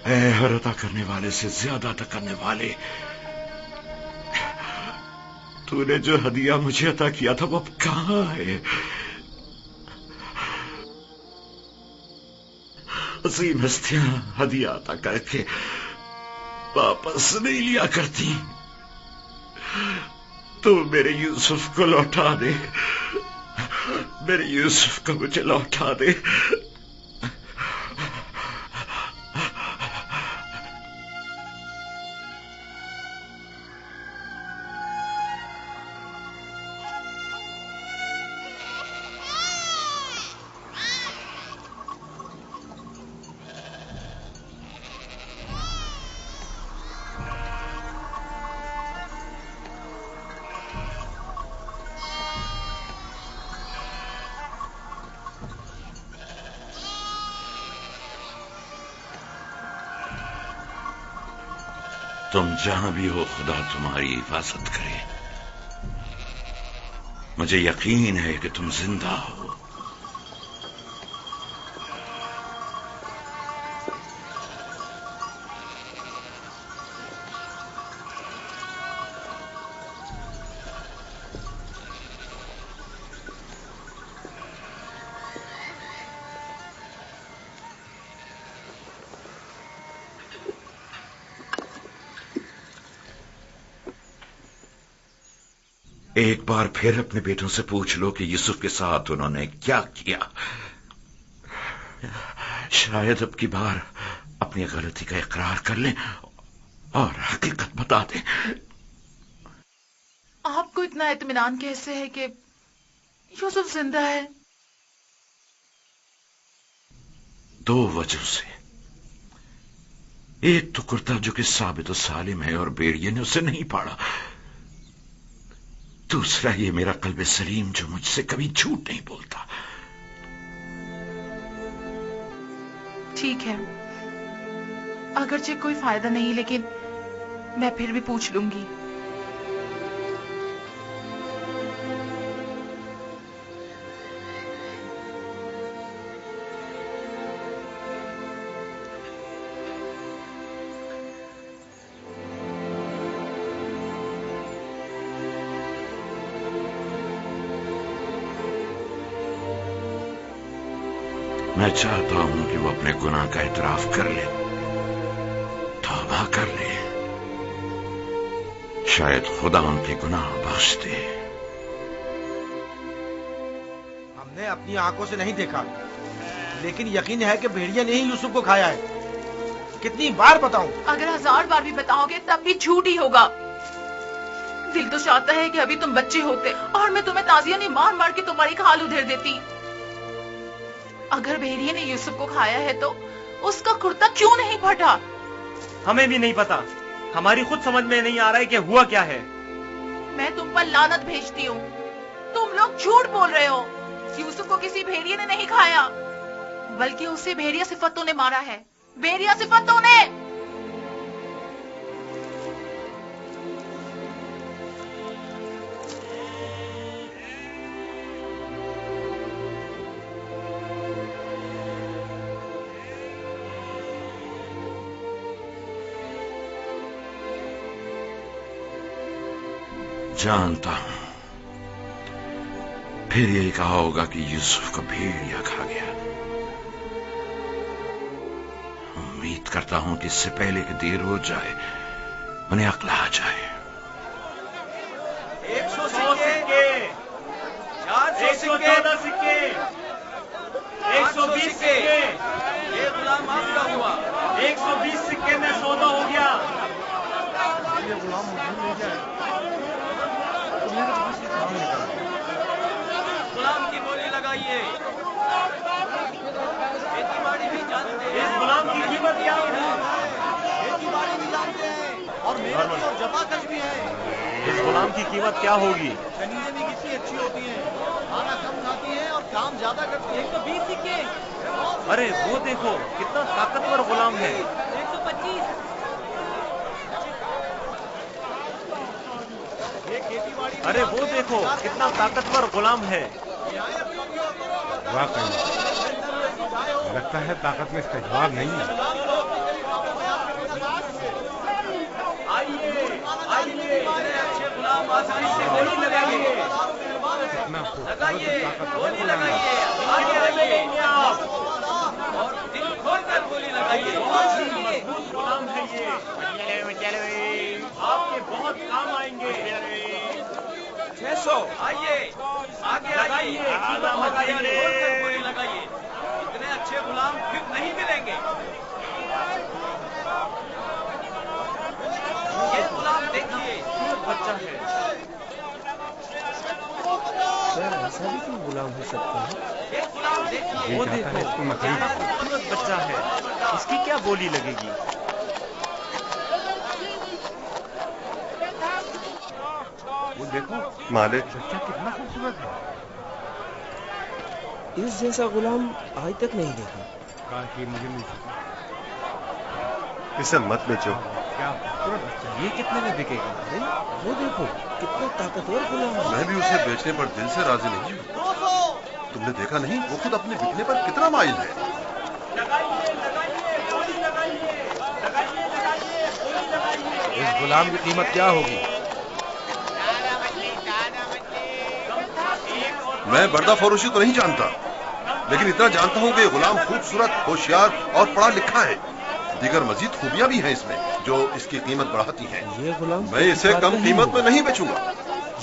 اے ہر عطا کرنے والے سے زیادہ عطا کرنے والے، تو نے جو ہدیہ مجھے عطا کیا تھا وہ اب کہاں ہے؟ عظیم ہستیاں ہدیہ عطا کر کے واپس نہیں لیا کرتی، تو میرے یوسف کو لوٹا دے، میرے یوسف کو مجھے لوٹا دے۔ تم جہاں بھی ہو خدا تمہاری حفاظت کرے، مجھے یقین ہے کہ تم زندہ ہو۔ ایک بار پھر اپنے بیٹوں سے پوچھ لو کہ یوسف کے ساتھ انہوں نے کیا کیا، شاید اب کی بار اپنی غلطی کا اقرار کر لیں اور حقیقت بتا دیں۔ آپ کو اتنا اطمینان کیسے ہے کہ یوسف زندہ ہے؟ دو وجہ سے، ایک تو کرتا جو کہ ثابت و سالم ہے اور بیڑیے نے اسے نہیں پاڑا، دوسرا یہ میرا قلب سلیم جو مجھ سے کبھی جھوٹ نہیں بولتا۔ ٹھیک ہے، اگرچہ کوئی فائدہ نہیں، لیکن میں پھر بھی پوچھ لوں گی۔ میں چاہتا ہوں کہ وہ اپنے گناہ کا اعتراف کر لے، توبہ کر لے، شاید خدا ان کے گناہ بخش دے۔ ہم نے اپنی آنکھوں سے نہیں دیکھا، لیکن یقین ہے کہ بھیڑیا نے ہی یوسف کو کھایا ہے۔ کتنی بار بتاؤں؟ اگر 1000 بار بھی بتاؤ گے تب بھی جھوٹ ہی ہوگا۔ دل تو چاہتا ہے کہ ابھی تم بچے ہوتے اور میں تمہیں تازیاں نہیں مار مار کے تمہاری کھال ادھیر دیتی۔ اگر بھیڑیے نے یوسف کو کھایا ہے تو اس کا کرتا کیوں نہیں پھٹا؟ ہمیں بھی نہیں پتا، ہماری خود سمجھ میں نہیں آ رہا ہے کہ ہوا کیا ہے۔ میں تم پر لعنت بھیجتی ہوں، تم لوگ جھوٹ بول رہے ہو۔ یوسف کو کسی بھیڑیے نے نہیں کھایا، بلکہ اسے بھیڑیا صفتوں نے مارا ہے، بھیڑیا صفتوں نے۔ جانتا ہوں پھر یہی کہا ہوگا کہ یوسف کو بھیڑیا کھا گیا۔ امید کرتا ہوں کہ اس سے پہلے کہ دیر ہو جائے انہیں عقل آ جائے۔ 100 سکے، 114 سکے، 120 سکے، یہ غلام آپ کا ہوا۔ 120 سکے میں سودا ہو گیا۔ غلام کی بولی لگائیے۔ کھیتی باڑی بھی جانتے ہیں، اس غلام کی قیمت کیا ہے؟ کھیتی باڑی بھی جانتے ہیں اور محنت اور جفا کش بھی ہے۔ اس غلام کی قیمت کیا ہوگی؟ کنیزیں بھی کتنی اچھی ہوتی ہیں، کھانا کم کھاتی ہیں اور کام زیادہ کرتی ہیں۔ 120 سکے۔ ارے وہ دیکھو کتنا طاقتور غلام ہے۔ 125۔ ارے وہ دیکھو کتنا طاقتور غلام ہے۔ واقعی لگتا ہے طاقت میں اس کا جواب نہیں ہے۔ آپ کے بہت کام آئیں گے. 600 آئیے آگے آئیے لگائیے. اتنے اچھے غلام پھر نہیں ملیں گے. یہ غلام دیکھیے بچہ ہے. ایسا بھی کوئی غلام ہو سکتا ہے؟ یہ غلام دیکھیے. وہ دیکھو کیا خوبصورت بچہ ہے. اس کی کیا بولی لگے گی؟ وہ دیکھو مالک بچہ کتنا خوبصورت ہے. اس جیسا غلام آج تک نہیں دیکھا. کاش یہ مجھے مل سکتا. اسے مت بیچو. کیا خوبصورت بچہ. یہ کتنے میں بکے گا؟ وہ دیکھو کتنا طاقتور غلام ہے. میں بھی اسے بیچنے پر دل سے راضی نہیں ہوں. تم نے دیکھا نہیں وہ خود اپنے بکنے پر کتنا مائل ہے. اس غلام کی قیمت کیا ہوگی؟ میں بردہ فروشی تو نہیں جانتا لیکن اتنا جانتا ہوں کہ یہ غلام خوبصورت ہوشیار اور پڑھا لکھا ہے. دیگر مزید خوبیاں بھی ہیں اس میں جو اس کی قیمت بڑھاتی ہیں. یہ غلام میں اسے کم قیمت میں نہیں بیچوں گا.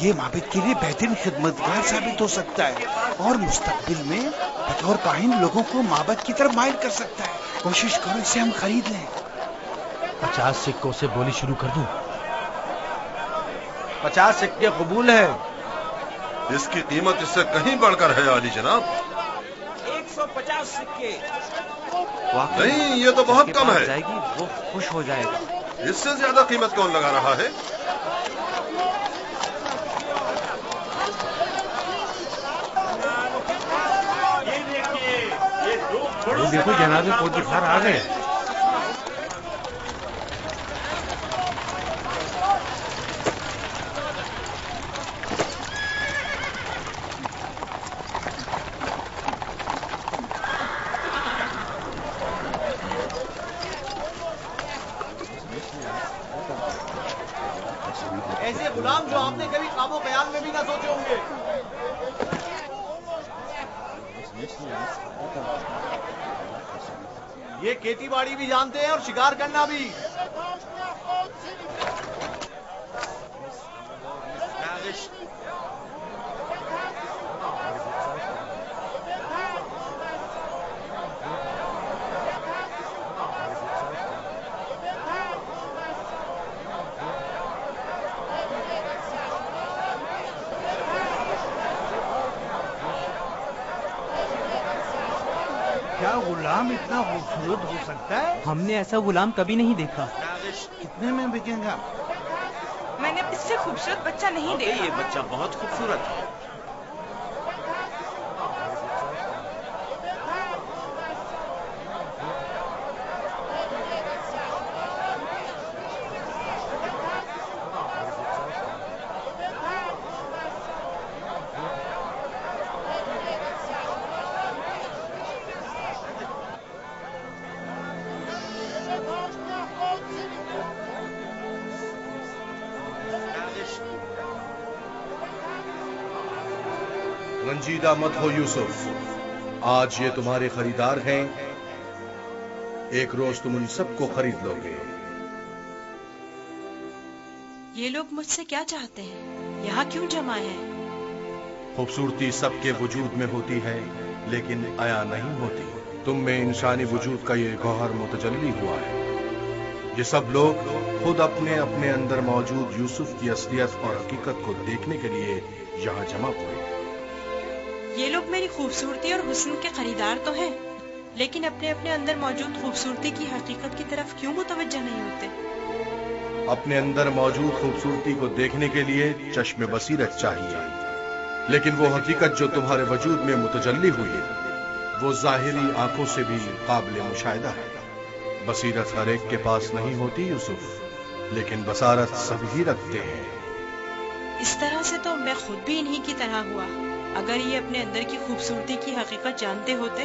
یہ معبد کے لیے بہترین خدمتگار ثابت ہو سکتا ہے اور مستقبل میں بطور کاہن لوگوں کو معبد کی طرف مائل کر سکتا ہے. کوشش کرو اسے ہم خرید لیں. 50 سکوں سے بولی شروع کر دوں. 50 سکے قبول ہے. اس کی قیمت اس سے کہیں بڑھ کر ہے عالی جناب. 150 سکے. نہیں یہ تو بہت کم ہے. جائے گی وہ خوش ہو جائے گا. اس سے زیادہ قیمت کون لگا رہا ہے؟ یہ دیکھو جناب فوجی خار آ گئے. ایسے غلام جو آپ نے کبھی خواب و خیال میں بھی نہ سوچے ہوں گے. یہ کھیتی باڑی بھی جانتے ہیں اور شکار کرنا بھی. کیا غلام اتنا خوبصورت ہو سکتا ہے؟ ہم نے ایسا غلام کبھی نہیں دیکھا. کتنے میں بکے گا؟ میں نے اس سے خوبصورت بچہ نہیں دیکھا. یہ بچہ بہت خوبصورت ہے. رنجیدہ مت ہو یوسف. آج یہ تمہارے خریدار ہیں. ایک روز تم ان سب کو خرید لو گے. یہ لوگ مجھ سے کیا چاہتے ہیں؟ یہاں کیوں جمع ہیں؟ خوبصورتی سب کے وجود میں ہوتی ہے لیکن عیا نہیں ہوتی. تم میں انسانی وجود کا یہ گوہر متجلی ہوا ہے. یہ سب لوگ خود اپنے اپنے اندر موجود یوسف کی اصلیت اور حقیقت کو دیکھنے کے لیے یہاں جمع ہوئے. یہ لوگ میری خوبصورتی اور حسن کے خریدار تو ہیں لیکن اپنے اپنے اندر موجود خوبصورتی کی حقیقت کی طرف کیوں متوجہ نہیں ہوتے؟ اپنے اندر موجود خوبصورتی کو دیکھنے کے لیے چشم بصیرت چاہیے لیکن وہ حقیقت جو تمہارے وجود میں متجلی ہوئی وہ ظاہری آنکھوں سے بھی قابل مشاہدہ ہے. بصیرت ہر ایک کے پاس نہیں ہوتی یوسف لیکن بصارت سبھی رکھتے ہیں. اس طرح سے تو میں خود بھی انہی کی طرح ہوا. اگر یہ اپنے اندر کی خوبصورتی کی حقیقت جانتے ہوتے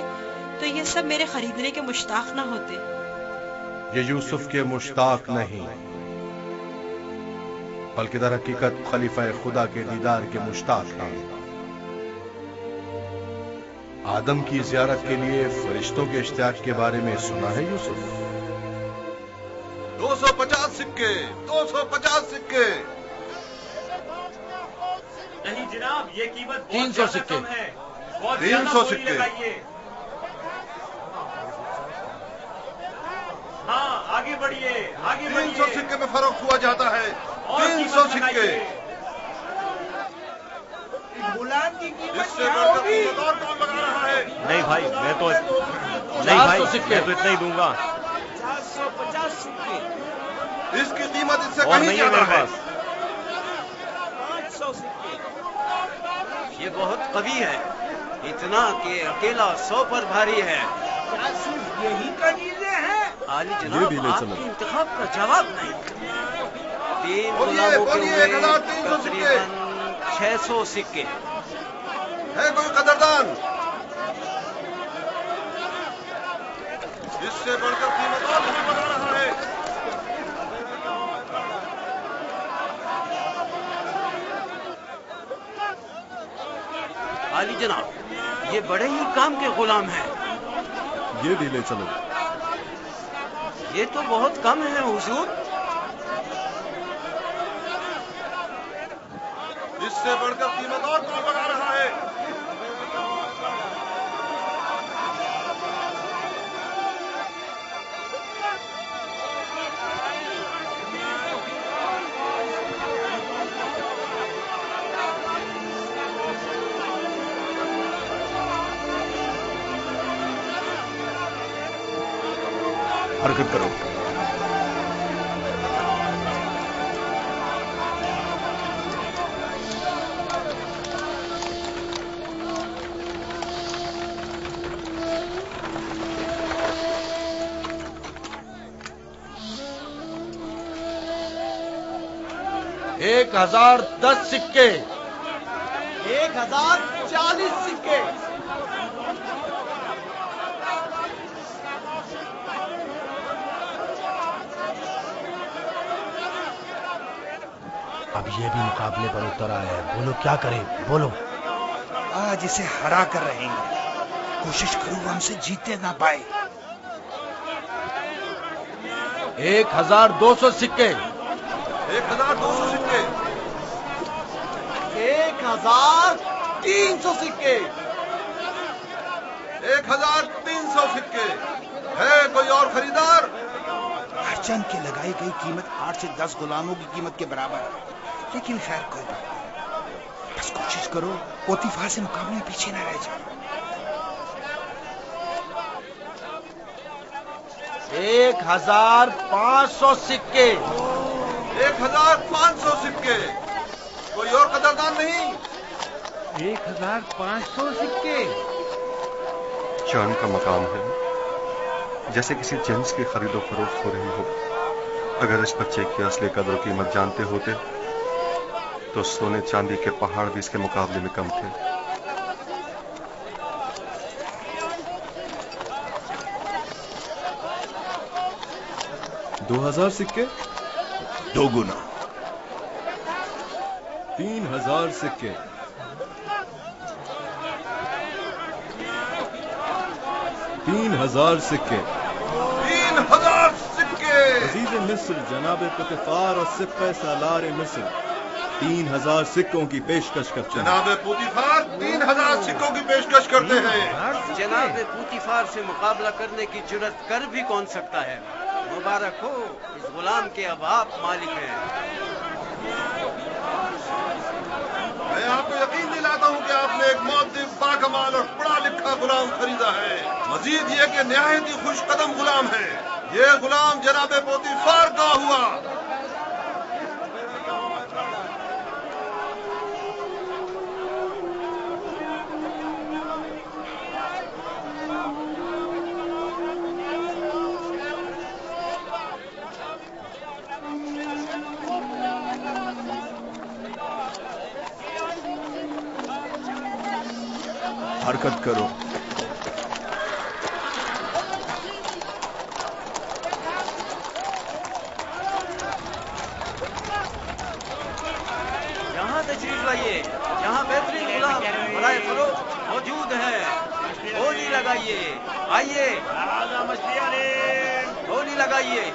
تو یہ سب میرے خریدنے کے مشتاق نہ ہوتے. یہ یوسف کے مشتاق نہیں बल्कि दर हकीकत खलीफा खुदा के दीदार के मुश्ताक हैं। आदम की जियारत के लिए फरिश्तों के इश्तियाक के बारे में सुना है यूसुफ? 250 सिक्के, 250 सिक्के। नहीं जनाब, ये कीमत 300 सिक्के है। 300 सिक्के। हाँ, आगे बढ़िए, आगे बढ़िए। 300 सिक्के में फरोख्त हुआ जाता है। 300 सिक्के। गुलाम की कीमत इससे क्या बढ़कर होगी? कीमत और कौन लगा रहा है? नहीं भाई, मैं तो नहीं भाई, मैं तो इतना ही दूंगा 450 सिक्के। इसकी कीमत इससे और कहीं नहीं है ज्यादा मेरे है। पास। 500 सिक्के। ये बहुत कवि है, इतना कि अकेला 100 पर भारी है। क्या सिर्फ यही कनीजे हैं? आली ये जनाब, भी ले चलो। आपके इंतखाब का जवाब नहीं। 3 बोलिए, गुलामों के बोलिए, हुए 1300 सिक्के। तकरीबन 600 सिक्के। है कोई कदरदान? इससे बढ़कर कीमत और नहीं लगा रहा है। आली जनाब, ये बड़े ही काम के गुलाम हैं। ये भी ले चलो। ये तो बहुत कम है हुजूर। इससे बढ़कर कीमत और कौन लगा रहा है? हरकत करो। एक 1010 सिक्के। 1040 सिक्के। अब ये भी मुकाबले पर उतर आया है। बोलो क्या करें, बोलो। आज इसे हरा कर रहेंगे। कोशिश करो वो हमसे जीते ना पाए। 1200 सिक्के। 1200 सिक्के। 1300 सिक्के। 1300 सिक्के। है कोई और खरीदार? हरचंद की लगाई गई कीमत 8 से 10 गुलामों की कीमत के बराबर है, लेकिन खैर कोई बात नहीं। बस कोशिश करो पोतीफार से मुकाबले में पीछे न रह जाओ। 1500 सिक्के। 1500 सिक्के। कोई और कदरदान नहीं? 1500 सिक्के। चांद का मकाम है, जैसे किसी जिन्स की खरीदो फरोख्त हो रही हो। अगर इस बच्चे की असली कदर कीमत जानते होते तो सोने चांदी के पहाड़ भी इसके मुकाबले में कम थे। $2000 सिक्के। 2 गुना। 3000 सिक्के। 3000 सिक्के। 3000 सिक्के। अजीज मिस्र जनाब पुतिफार और सिप्पे सालार मिस्र 3000 सिक्कों की पेशकश करते हैं। जनाब पुतिफार 3000 सिक्कों की पेशकश करते हैं। जनाब पुतिफार से मुकाबला करने की जुर्रत कर भी कौन सकता है? मुबारक हो, इस गुलाम के अब आप मालिक हैं। मैं आपको यकीन दिलाता हूँ कि आपने एक मुअद्दिब, बाकमाल और पढ़ा लिखा गुलाम खरीदा है। मजीद ये कि निहायत ही खुश कदम गुलाम है। ये गुलाम जनाब पोतीफार का हुआ। हरकत करो। لگائیے، آئیے مچھلیاں لے، گولی لگائیے.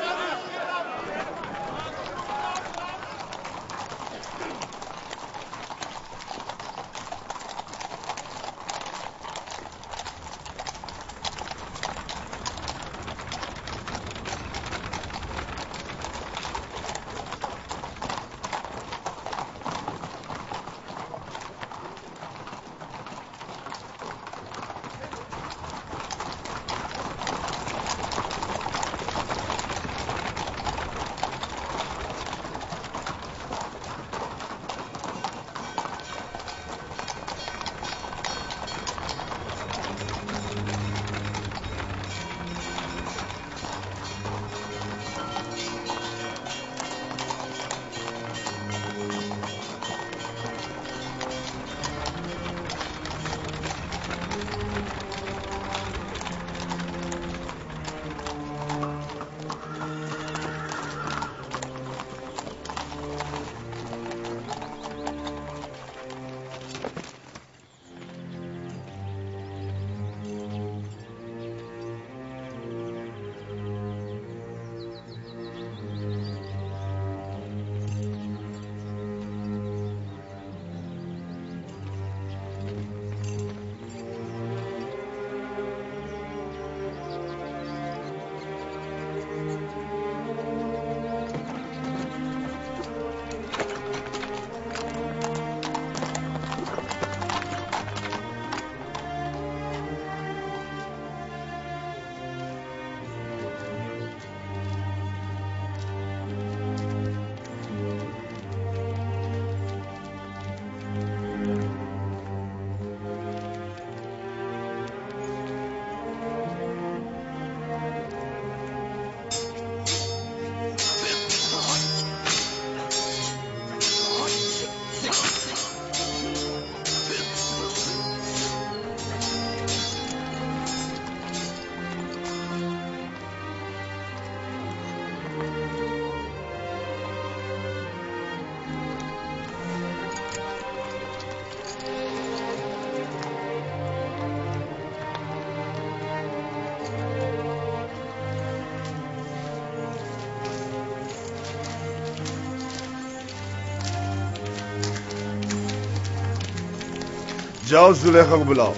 جاؤ زلیخا کو بلاؤ.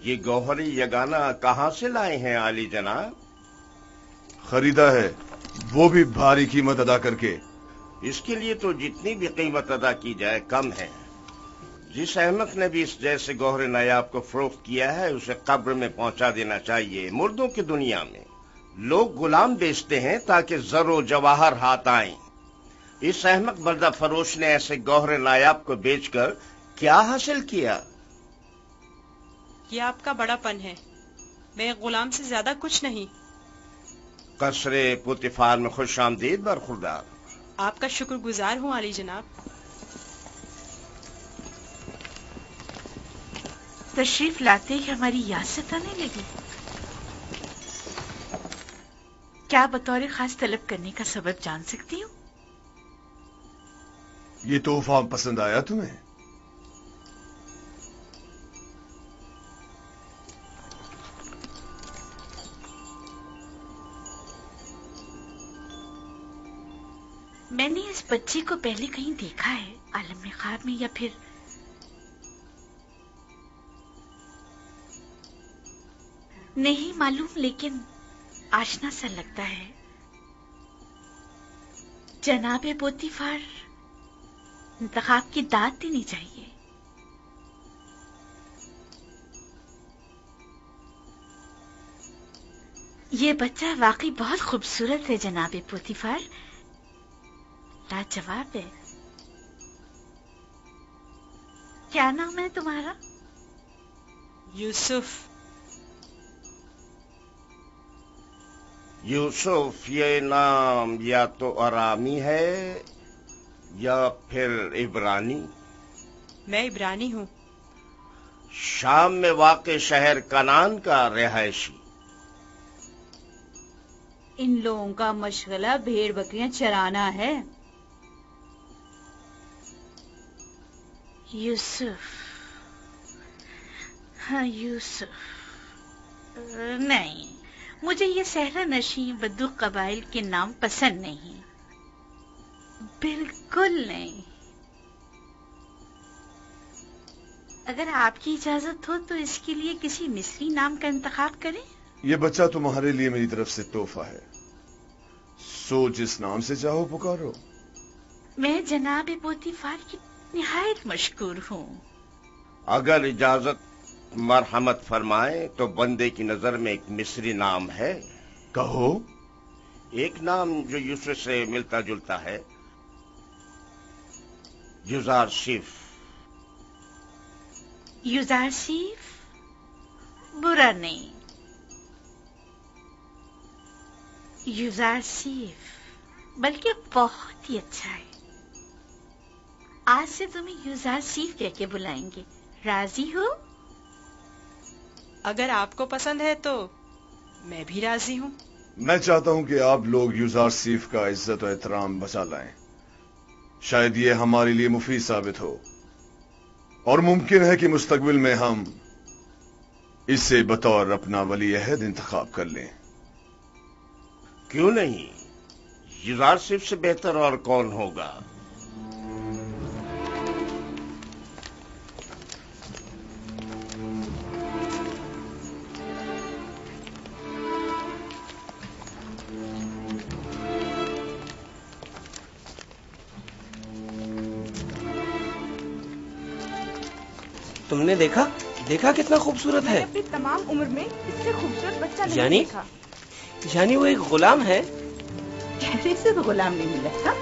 یہ گوہری یگانہ کہاں سے لائے ہیں عالی جناب؟ خریدا ہے، وہ بھی بھاری قیمت ادا کر کے. اس کے لیے تو جتنی بھی قیمت ادا کی جائے کم ہے. جس احمق نے بھی اس جیسے گوہر نایاب کو فروخت کیا ہے اسے قبر میں پہنچا دینا چاہیے. مردوں کی دنیا میں لوگ غلام بیچتے ہیں تاکہ زر و جواہر ہاتھ آئیں. اس احمق بردہ فروش نے ایسے گوہر نایاب کو بیچ کر کیا حاصل کیا؟ یہ آپ کا بڑا پن ہے، میں غلام سے زیادہ کچھ نہیں. قصر پوتیفار میں خوش آمدید برخوردار. آپ کا شکر گزار ہوں علی جناب. تشریف لاتے ہی ہماری یاد ستانے لگی. کیا بطور خاص طلب کرنے کا سبب جان سکتی ہوں؟ یہ تحفہ پسند آیا تمہیں؟ میں نے اس بچے کو پہلے کہیں دیکھا ہے، عالم خواب میں یا پھر نہیں معلوم، لیکن آشنا سا لگتا ہے. جناب پوتیفار، انتخاب کی داد دینی چاہیے. یہ بچہ واقعی بہت خوبصورت ہے جناب پوتیفار، لاجواب ہے. کیا نام ہے تمہارا؟ یوسف. یوسف یہ نام یا تو آرامی ہے یا پھر عبرانی. میں عبرانی ہوں. शाम में वाक़ शहर कनान का रिहायशी। इन लोगों का मशगला भेड़ बकरियां चराना है। यूसुफ, हाँ यूसुफ, नहीं, मुझे ये सहरा नशी बद्दू कबाइल के नाम पसंद नहीं, बिल्कुल नहीं। अगर आपकी इजाजत हो तो इसके लिए किसी मिस्री नाम का इंतखाब करें। ये बच्चा तुम्हारे लिए मेरी तरफ से तोहफा है, सो जिस नाम से चाहो पुकारो। मैं जनाब पोतीफार की निहायत मशकूर हूँ। अगर इजाजत मरहमत फरमाए तो बंदे की नजर में एक मिस्री नाम है। कहो। एक नाम जो यूसुफ से मिलता जुलता है, युजारशिफ। युजारशिफ बुरा नहीं, युजारशिफ बल्कि बहुत ही अच्छा है। आज से तुम्हें युजारशिफ कह के बुलाएंगे, राजी हो? अगर आपको पसंद है तो मैं भी राजी हूँ। मैं चाहता हूं कि आप लोग युजारशिफ का इज्जत और एहतराम बचा लाएं। शायद ये हमारे लिए मुफीद साबित हो, और मुमकिन है कि मुस्तकबिल में हम इसे बतौर अपना वली अहद इंतखाब कर लें। क्यों नहीं, युजारशिफ से बेहतर और कौन होगा। तुमने देखा कितना खूबसूरत है। अपनी तमाम उम्र में इससे खूबसूरत बच्चा नहीं देखा। यानी वो एक गुलाम है। चेहरे से तो गुलाम नहीं मिला था।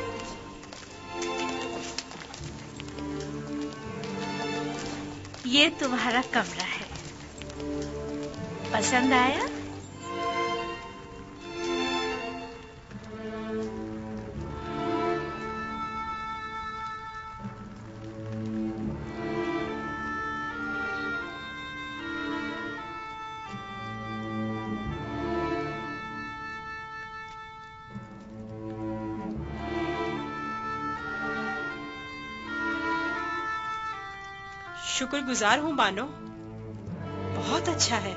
ये तुम्हारा कमरा है, पसंद आया? शुक्रगुजार हूँ बानो, बहुत अच्छा है।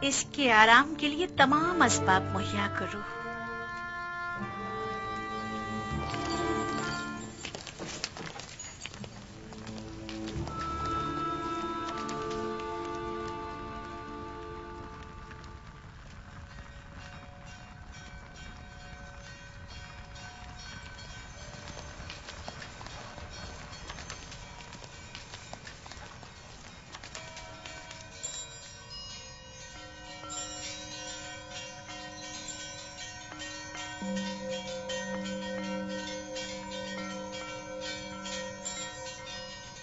इसके आराम के लिए तमाम असबाब मुहैया करो।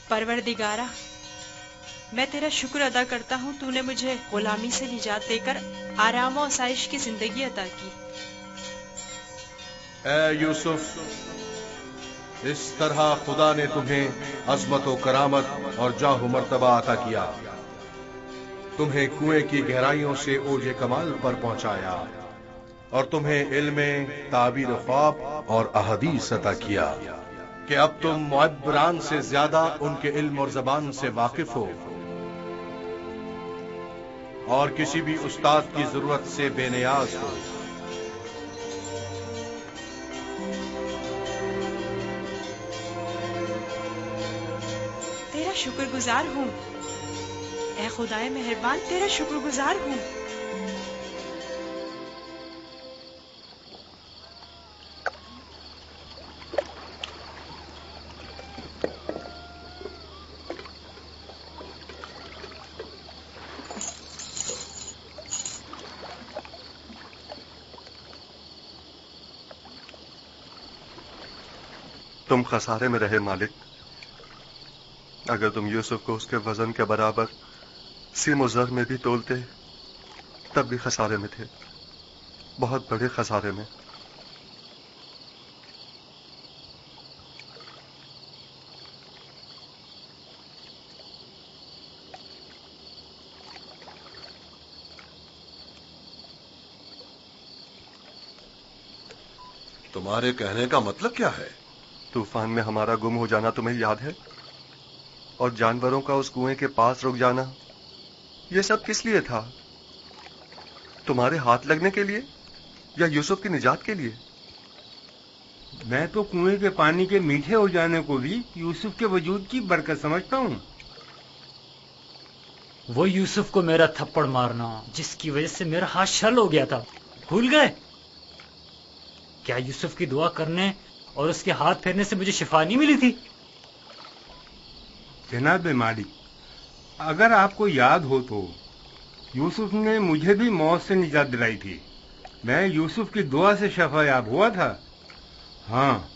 परवरदिगारा, मैं तेरा शुक्र अदा करता हूँ, तूने मुझे गुलामी से निजात देकर आराम और आसाइश की जिंदगी अता की। ऐ यूसुफ, इस तरह खुदा ने तुम्हें अजमत व करामत और जाह मर्तबा अता किया, तुम्हें कुएं की गहराइयों से ओजे कमाल पर पहुंचाया और तुम्हें इल्म ताबीर ख्वाब और अहदीस अता किया कि अब तुम मुअब्बरान से ज्यादा उनके इल्म और जबान से वाकिफ हो और किसी भी उस्ताद की जरूरत से बेनियाज हो। तेरा शुक्रगुजार हूँ, ऐ खुदाए मेहरबान, तेरा शुक्रगुजार हूँ। तुम खसारे में रहे मालिक। अगर तुम यूसुफ को उसके वजन के बराबर सीम और ज़र में भी तोलते तब भी खसारे में थे, बहुत बड़े खसारे में। तुम्हारे कहने का मतलब क्या है? तूफान में हमारा गुम हो जाना तुम्हें याद है? और जानवरों का उस कुएं के पास रुक जाना, ये सब किस लिए था? तुम्हारे हाथ लगने के लिए या यूसुफ की निजात के लिए? मैं तो कुएं के पानी के मीठे हो जाने को भी यूसुफ के वजूद की बरकत समझता हूँ। वो यूसुफ को मेरा थप्पड़ मारना जिसकी वजह से मेरा हाथ शल हो गया था, भूल गए? क्या यूसुफ की दुआ करने और उसके हाथ फेरने से मुझे शिफा नहीं मिली थी? जनाब मालिक, अगर आपको याद हो तो यूसुफ ने मुझे भी मौत से निजात दिलाई थी। मैं यूसुफ की दुआ से शफायाब हुआ था। हाँ,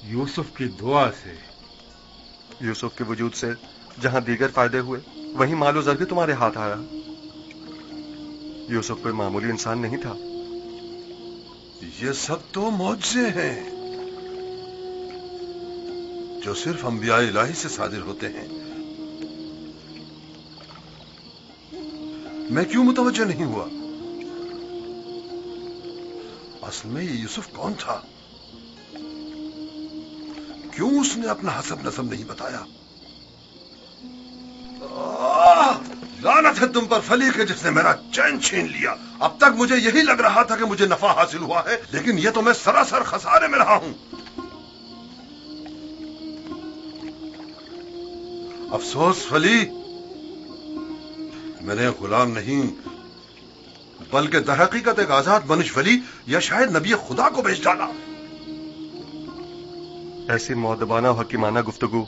यूसुफ की दुआ से। यूसुफ के वजूद से जहां दीगर फायदे हुए, वहीं मालो ज़र भी तुम्हारे हाथ आया। यूसुफ कोई मामूली इंसान नहीं था। ये सब तो मौजज़े हैं जो सिर्फ अंबिया इलाही से सादिर होते हैं। मैं क्यों मुतवज्जो नहीं हुआ? असल में ये यूसुफ कौन था? क्यों उसने अपना हसब नसब नहीं बताया? लानत है तुम पर फली के जिसने मेरा चैन छीन लिया। अब तक मुझे यही लग रहा था कि मुझे नफा हासिल हुआ है, लेकिन यह तो मैं सरासर खसारे में रहा हूं। अफसोस फली, मैंने गुलाम नहीं बल्कि दरहकीकत एक आजाद मनुष्य वली या शायद नबी खुदा को बेच डाला। ऐसी मौदबाना और हकीमाना गुफ्तगू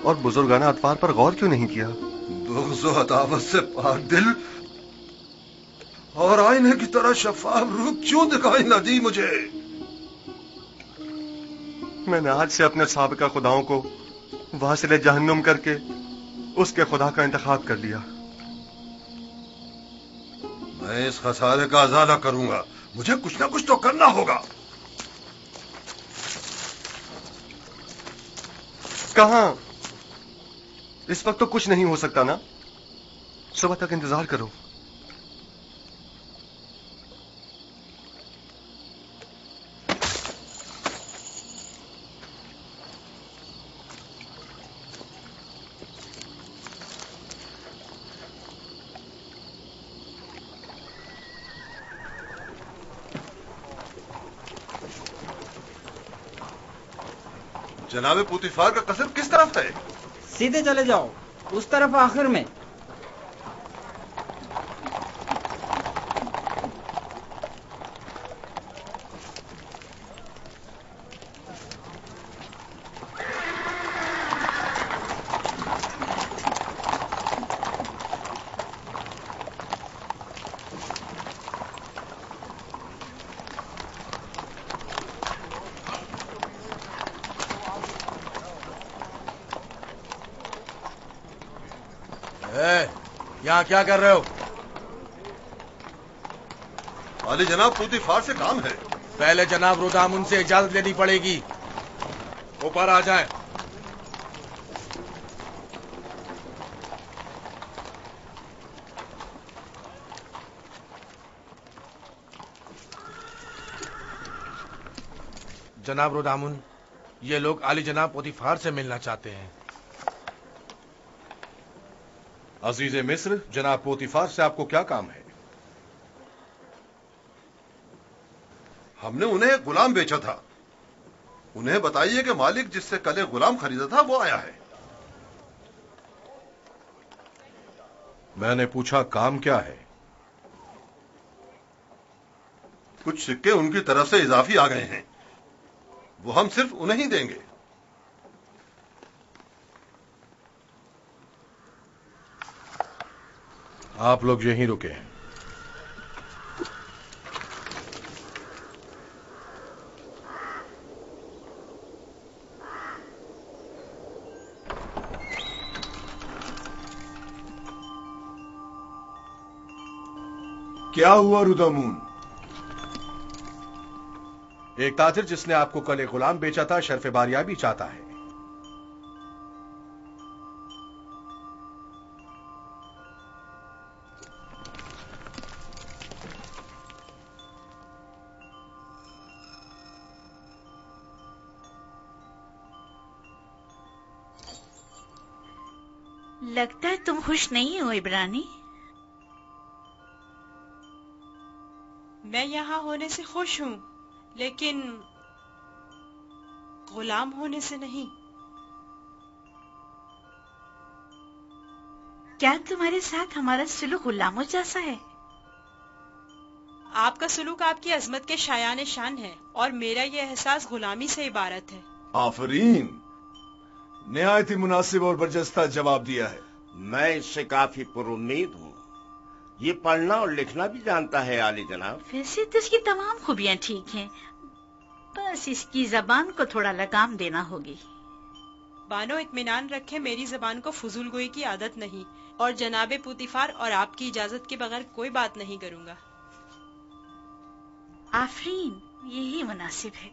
और बुजुर्गाना अतवार पर गौर क्यों नहीं किया? बुग़्ज़ और अदावत से पाक दिल और आईने की तरह शफाफ रूप क्यों दिखाई न दी मुझे? मैंने आज से अपने साबिका खुदाओं को वासिले जहन्नुम करके उसके खुदा का इंतखाब कर लिया। मैं इस खसारे का अज़ाला करूंगा। मुझे कुछ ना कुछ तो करना होगा। कहां? इस वक्त तो कुछ नहीं हो सकता ना। सुबह तक इंतजार करो। जनाबे पुतिफार का कसर किस तरफ है? सीधे चले जाओ, उस तरफ आखिर में। यहाँ क्या कर रहे हो? वाली जनाब, पुतिफार से काम है। पहले जनाब रुदामुन से इजाजत लेनी पड़ेगी। ऊपर आ जाएं। जनाब रुदामुन, ये लोग आली जनाब पुतिफार से मिलना चाहते हैं। अजीज मिस्र, जनाब पोतीफार से आपको क्या काम है? हमने उन्हें एक गुलाम बेचा था। उन्हें बताइए कि मालिक जिससे कल एक गुलाम खरीदा था वो आया है। मैंने पूछा काम क्या है? कुछ सिक्के उनकी तरफ से इजाफी आ गए हैं, वो हम सिर्फ उन्हें ही देंगे। आप लोग यहीं रुके। क्या हुआ रुदामुन? एक ताजिर जिसने आपको कल एक गुलाम बेचा था शर्फ बारियाबी चाहता है। लगता है तुम खुश नहीं हो इब्रानी। मैं यहाँ होने से खुश हूँ, लेकिन गुलाम होने से नहीं। क्या तुम्हारे साथ हमारा सुलूक गुलामों जैसा है? आपका सुलूक आपकी अजमत के शायान शान है और मेरा ये एहसास गुलामी से इबारत है। आफरीन, निहायत ही मुनासिब और बरजस्ता जवाब दिया है। मैं इससे काफी पुरुम्मीद हूँ। ये पढ़ना और लिखना भी जानता है आली जनाब। वैसे तो इसकी तमाम खूबियाँ ठीक हैं, बस इसकी जबान को थोड़ा लगाम देना होगी। बानो इत्मीनान रखे, मेरी जबान को फजूल गोई की आदत नहीं और जनाबे पुतिफार और आपकी इजाजत के बगैर कोई बात नहीं करूँगा। आफरीन, यही मुनासिब है।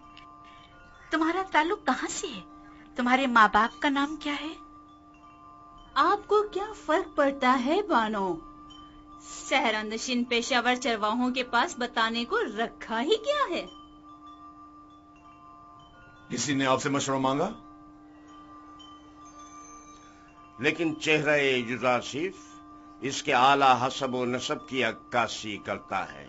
तुम्हारा ताल्लुक कहाँ से है? तुम्हारे माँ बाप का नाम क्या है? आपको क्या फर्क पड़ता है बानो? सहरानशीन पेशावर चरवाहों के पास बताने को रखा ही क्या है? किसी ने आपसे मशवरा मांगा? लेकिन चेहरा युजासिफ इसके आला हसब व नसब की अक्कासी करता है।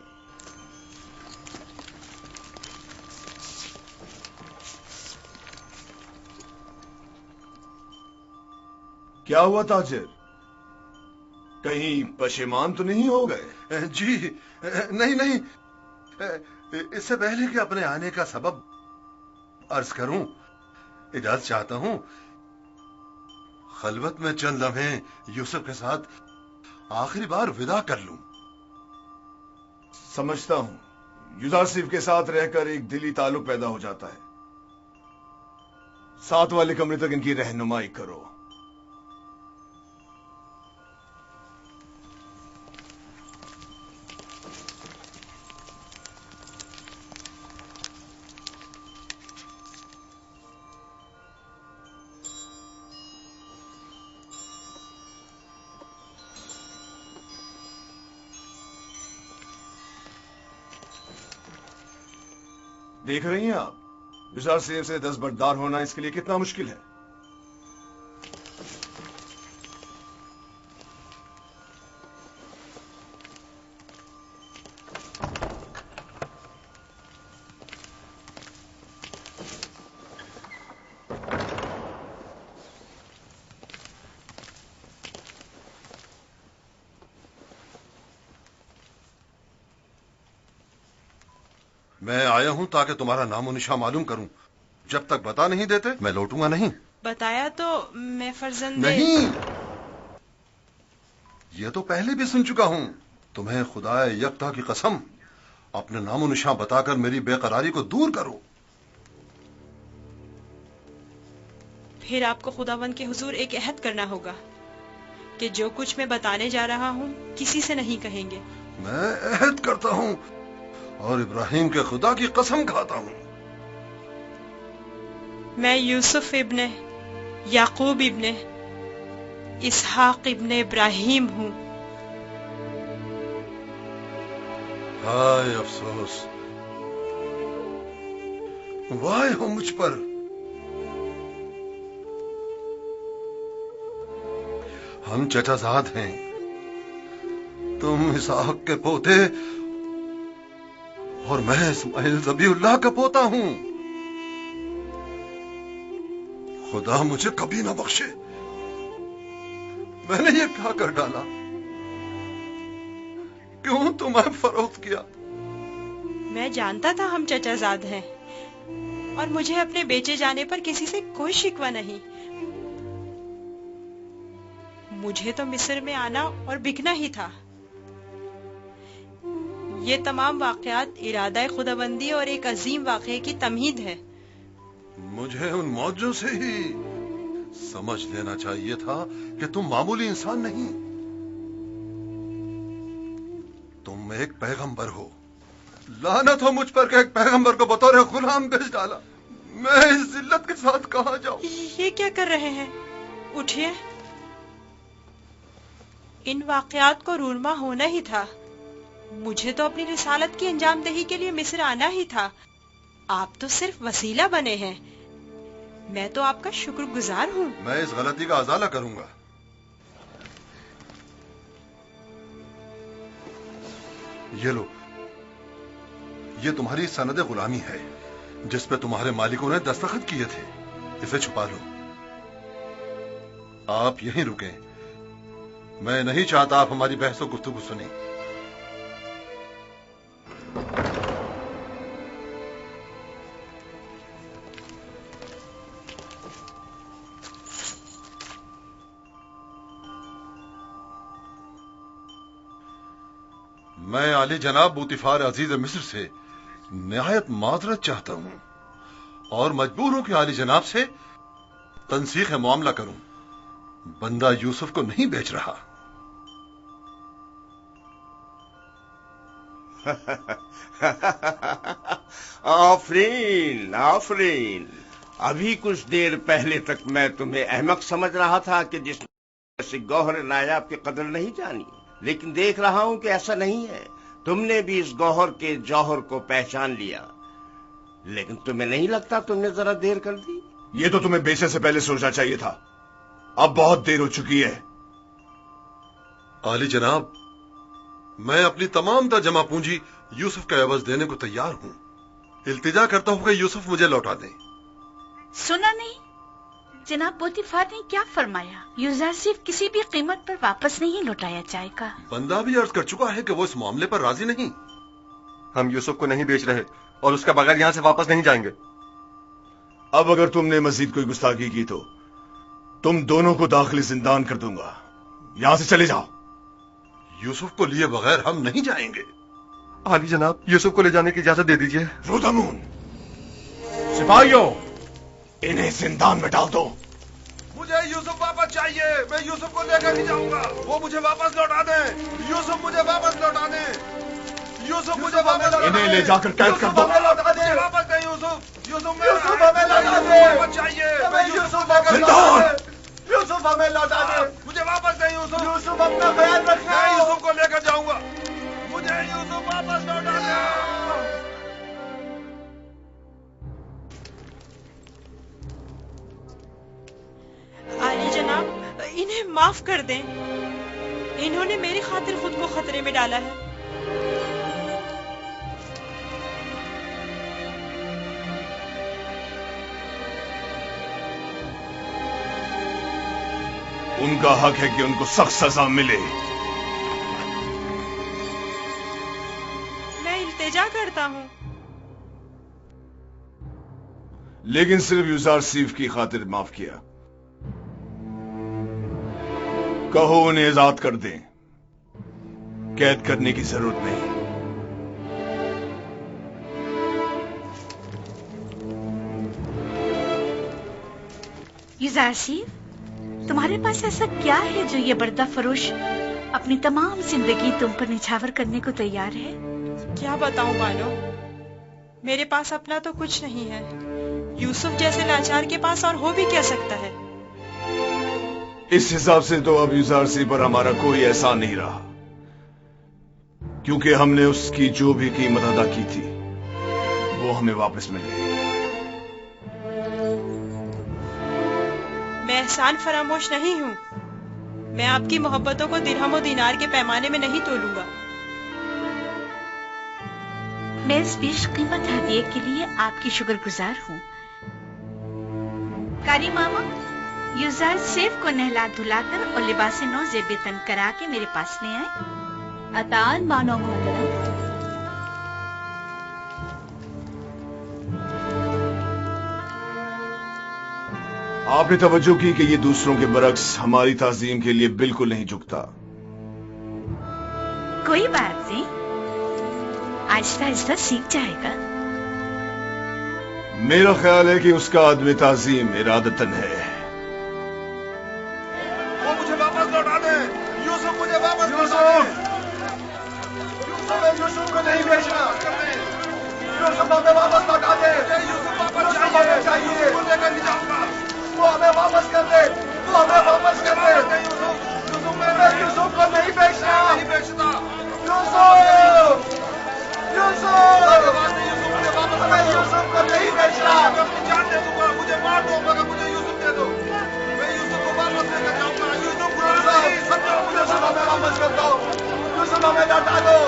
क्या हुआ ताजिर? कहीं पशेमान तो नहीं हो गए? जी नहीं, इससे पहले कि अपने आने का सबब अर्ज करूं, इजाजत चाहता हूं खलवत में चंद लम्हे यूसुफ के साथ आखिरी बार विदा कर लूं। समझता हूं युजासिफ के साथ रहकर एक दिली ताल्लुक पैदा हो जाता है। साथ वाले कमरे तक इनकी रहनुमाई करो। देख रही हैं आप, युजासिफ से दस्तबरदार होना इसके लिए कितना मुश्किल है। मैं आया हूं ताकि तुम्हारा नामो निशान मालूम करूं। जब तक बता नहीं देते मैं लौटूंगा नहीं। बताया तो मैं फर्जंदे नहीं, ये तो पहले भी सुन चुका हूं। तुम्हें खुदाए यकता की कसम अपने नामो निशान बताकर मेरी बेकरारी को दूर करो। फिर आपको खुदावंद के हुजूर एक अहद करना होगा कि जो कुछ मैं बताने जा रहा हूँ किसी से नहीं कहेंगे। मैं अहद करता हूँ और इब्राहिम के खुदा की कसम खाता हूँ। मैं यूसुफ इब्ने याकूब इब्ने इसहाक इब्ने इब्राहिम हूँ। हाय अफसोस, वाह हो मुझ पर। हम चचाजाद हैं, तुम इसहाक के पोते और मैं इस्माइल ज़बीउल्लाह का पोता हूं। खुदा मुझे कभी ना बख्शे, मैंने ये क्या कर डाला? क्यों तुम्हें फरोख्त किया? मैं जानता था हम चचाजाद हैं और मुझे अपने बेचे जाने पर किसी से कोई शिकवा नहीं। मुझे तो मिस्र में आना और बिकना ही था। ये तमाम वाकयात इरादा खुदाबंदी और एक अजीम वाक़े की तमहीद है। मुझे उन मौजों से ही समझ लेना चाहिए था कि तुम मामूली इंसान नहीं, तुम एक पैगंबर हो। लानत हो मुझ पर कि एक पैगंबर को बतौर गुलाम बेच डाला। मैं इस जिल्लत के साथ कहां जाऊं? ये क्या कर रहे हैं? उठिए। इन वाकयात को रूनमा होना ही था। मुझे तो अपनी रिसालत की अंजामदही के लिए मिस्र आना ही था। आप तो सिर्फ वसीला बने हैं। मैं तो आपका शुक्रगुजार हूँ। मैं इस गलती का अजाला करूंगा। ये लो, ये तुम्हारी सनद गुलामी है जिस पे तुम्हारे मालिकों ने दस्तखत किए थे। इसे छुपा लो। आप यहीं रुकें, मैं नहीं चाहता आप हमारी बहस और गुफ्तगू सुने। मैं आली जनाब बूतिफार अजीज मिस्र से निहायत माजरत चाहता हूं और मजबूर हूं कि आली जनाब से तनसीख मामला करूं। बंदा यूसुफ को नहीं बेच रहा। आफरीन आफरीन, अभी कुछ देर पहले तक मैं तुम्हें अहमक समझ रहा था कि जिसने गौहर नायाब की कदर नहीं जानी, लेकिन देख रहा हूं कि ऐसा नहीं है। तुमने भी इस गौहर के जौहर को पहचान लिया, लेकिन तुम्हें नहीं लगता तुमने जरा देर कर दी? ये तो तुम्हें बेचने से पहले सोचना चाहिए था। अब बहुत देर हो चुकी है। आली जनाब, मैं अपनी तमाम जमा पूंजी यूसुफ के एवज देने को तैयार हूं। इल्तिजा करता हूं कि यूसुफ मुझे लौटा दें। सुना नहीं जनाब पोतीफार ने क्या फरमाया? यूसुफ किसी भी कीमत पर वापस नहीं लौटाया जाएगा। बंदा भी अर्ज कर चुका है कि वो इस मामले पर राजी नहीं। हम यूसुफ को नहीं बेच रहे और उसके बगैर यहां से वापस नहीं जाएंगे। अब अगर तुमने मजीद कोई गुस्ताखी की तो तुम दोनों को दाखिली जिंदान कर दूंगा। यहां से चले जाओ। यूसुफ को लिए बगैर हम नहीं जाएंगे। आली जनाब, यूसुफ को ले जाने की इजाजत दे दीजिए। रुदमून, सिपाहियों, इन्हें जिंदान में डाल दो। मुझे यूसुफ वापस चाहिए। मैं यूसुफ को लेकर ही जाऊंगा। वो मुझे वापस लौटा दें। यूसुफ मुझे वापस लौटा दें। यूसुफ मुझे वापस लौटा दें। इन्हें ले जाकर कैद कर दो। मुझे वापस दें यूसुफ। यूसुफ हमें लौटा दें। चाहिए यूसुफ यूसुफ हमें लौटा दें। मुझे वापस दें यूसुफ। यूसुफ अपना ख्याल रखना। मैं यूसुफ को लेकर जाऊंगा। मुझे यूसुफ वापस लौटा दें। आली जनाब, इन्हें माफ कर दें। इन्होंने मेरी खातिर खुद को खतरे में डाला है। उनका हक है कि उनको सख्त सजा मिले। मैं इल्तिजा करता हूँ, लेकिन सिर्फ यूसुफ की खातिर माफ किया। कहो उन्हें आजाद कर दें। कैद करने की जरूरत नहीं। यूसुफ, तुम्हारे पास ऐसा क्या है जो ये बर्दा फरोश अपनी तमाम जिंदगी तुम पर निछावर करने को तैयार है? क्या बताऊं बानो, मेरे पास अपना तो कुछ नहीं है। यूसुफ जैसे लाचार के पास और हो भी क्या सकता है? इस हिसाब से तो अब यूसुफ पर हमारा कोई एहसान नहीं रहा, क्योंकि हमने उसकी जो भी कीमत अदा की थी वो हमें वापस मिल गई। मैं एहसान फरामोश नहीं हूँ। मैं आपकी मोहब्बतों को दिरहम और दीनार के पैमाने में नहीं तोलूंगा। मैं इस बेशकीमत हदिये के लिए आपकी शुक्रगुजार हूँ। कारी मामा, यूसुफ को नहला धुलाकर और लिबास नौ ज़ेब तन करा के मेरे पास ले आए। अतान मानो मोहतरम। आपने तवज्जो की कि ये दूसरों के बरक्स हमारी ताजीम के लिए बिल्कुल नहीं झुकता। कोई बात नहीं, आहिस्ता आहिस्ता सीख जाएगा। मेरा ख्याल है कि उसका आदमी ताजीम इरादतन है। वो मुझे वापस लौटा दे। यूसुफ मुझे वापस लौटा दे। यूसुफ को नहीं बेचना। यूसुफ हमें वापस लौटा दे। यूसुफ वापस चाहिए। वो लेकर नहीं जाऊंगा। वो हमें वापस कर दे। वो हमें वापस कर दे। यूसुफ को नहीं बेचना। नहीं बेचता। यूसुफ हमें यूसुफ को नहीं बेचना। मैं अपनी जान दे दूंगा। मुझे मार दो मगर मुझे यूसुफ दे दो। मैं यूसुफ को वापस लेकर जाऊंगा। यूसुफ हमें वापस कर दो। यूसुफ हमें लौटा दो।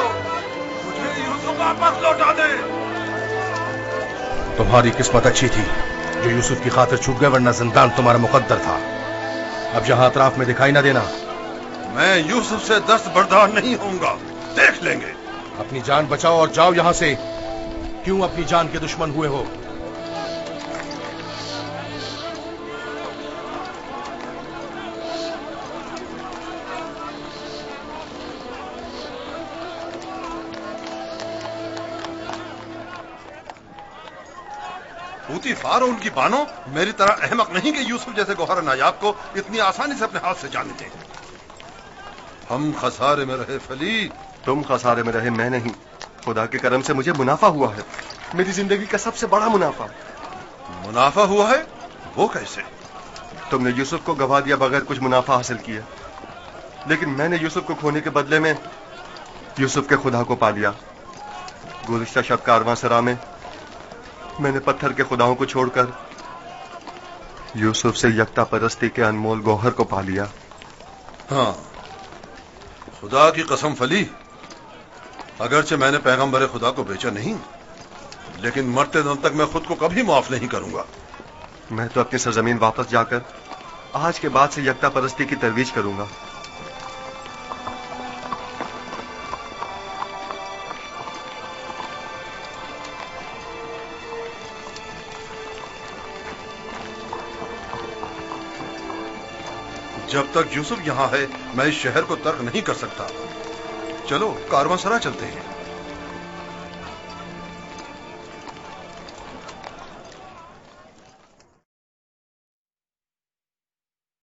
तख्त लौटा दे। तुम्हारी किस्मत अच्छी थी जो यूसुफ की खातिर छूट गए, वरना जिंदान तुम्हारा मुकद्दर था। अब यहाँ अतराफ में दिखाई न देना। मैं यूसुफ से दस्त बर्दार नहीं होऊंगा, देख लेंगे। अपनी जान बचाओ और जाओ यहाँ से। क्यों अपनी जान के दुश्मन हुए हो? पूतीफार और उनकी बानो मेरी तरह अहमक नहीं कि यूसुफ जैसे गौहर नायाब को इतनी आसानी से अपने हाथ से जाने दें। हम खसारे में रहे फली। तुम खसारे में रहे, मैं नहीं। खुदा के करम से मुझे मुनाफा हुआ है, मेरी जिंदगी का सबसे बड़ा मुनाफा। मुनाफा हुआ है? वो कैसे? तुमने यूसुफ को गवा दिया बगैर कुछ मुनाफा हासिल किया, लेकिन मैंने यूसुफ को खोने के बदले में यूसुफ के खुदा को पा लिया। गुज़िश्ता शब कारवां सरा में मैंने पत्थर के खुदाओं को छोड़कर यूसुफ से यकता परस्ती के अनमोल गौहर को पा लिया। हाँ, खुदा की कसम फली, अगरचे मैंने पैगंबर खुदा को बेचा नहीं, लेकिन मरते दम तक मैं खुद को कभी माफ नहीं करूंगा। मैं तो अपनी सरजमीन वापस जाकर आज के बाद से यकता परस्ती की तरवीज करूंगा। जब तक यूसुफ यहाँ है मैं इस शहर को तर्क नहीं कर सकता। चलो कारवांसरा चलते हैं।